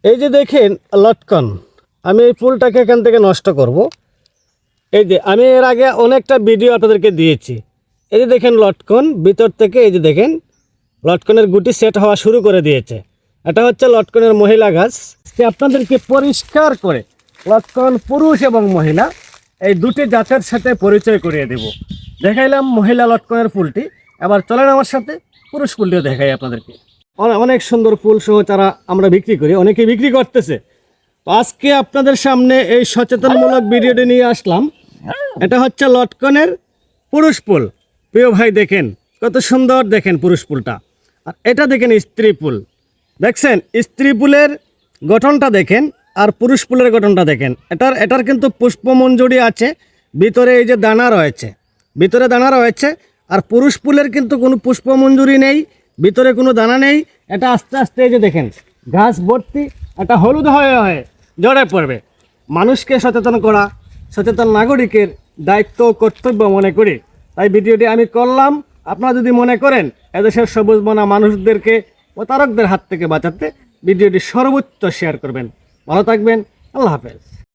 এই যে দেখেন লটকন, আমি এই ফুলটাকে এখান থেকে নষ্ট করব। এই যে আমি এর আগে অনেকটা ভিডিও আপনাদেরকে দিয়েছি। এই যে দেখেন লটকন ভিতর থেকে, এই যে দেখেন লটকনের গুটি সেট হওয়া শুরু করে দিয়েছে। এটা হচ্ছে লটকনের মহিলা গাছ। আপনাদেরকে পরিষ্কার করে লটকন পুরুষ এবং মহিলা এই দুটি জাতের সাথে পরিচয় করিয়ে দেব। দেখাইলাম মহিলা লটকনের ফুলটি, এবার চলেন আমার সাথে পুরুষ ফুলটিও দেখাই আপনাদেরকে। অনেক সুন্দর ফুল সহ চারা আমরা বিক্রি করি, অনেকে বিক্রি করতেছে। তো আজকে আপনাদের সামনে এই সচেতনমূলক ভিডিওটি নিয়ে আসলাম। এটা হচ্ছে লটকনের পুরুষ ফুল। প্রিয় ভাই দেখেন কত সুন্দর, দেখেন পুরুষ ফুলটা। আর এটা দেখেন স্ত্রী ফুল, দেখছেন স্ত্রী ফুলের গঠনটা দেখেন, আর পুরুষ ফুলের গঠনটা দেখেন। এটার কিন্তু পুষ্পমঞ্জুরি আছে, ভিতরে এই যে দানা রয়েছে, ভিতরে দানা রয়েছে। আর পুরুষ ফুলের কিন্তু কোনো পুষ্পমঞ্জুরি নেই, ভিতরে কোনো দানা নেই। এটা আস্তে আস্তে এই যে দেখেন ঘাস ভর্তি, এটা হলুদ হয়ে হয়ে জড়ে পড়বে। মানুষকে সচেতন করা সচেতন নাগরিকের দায়িত্ব কর্তব্য মনে করি তাই ভিডিওটি আমি করলাম। আপনারা যদি মনে করেন এদেশের সবুজ বনা মানুষদেরকে প্রতারকদের হাত থেকে বাঁচাতে ভিডিওটি সর্বোচ্চ শেয়ার করবেন। ভালো থাকবেন, আল্লাহ হাফেজ।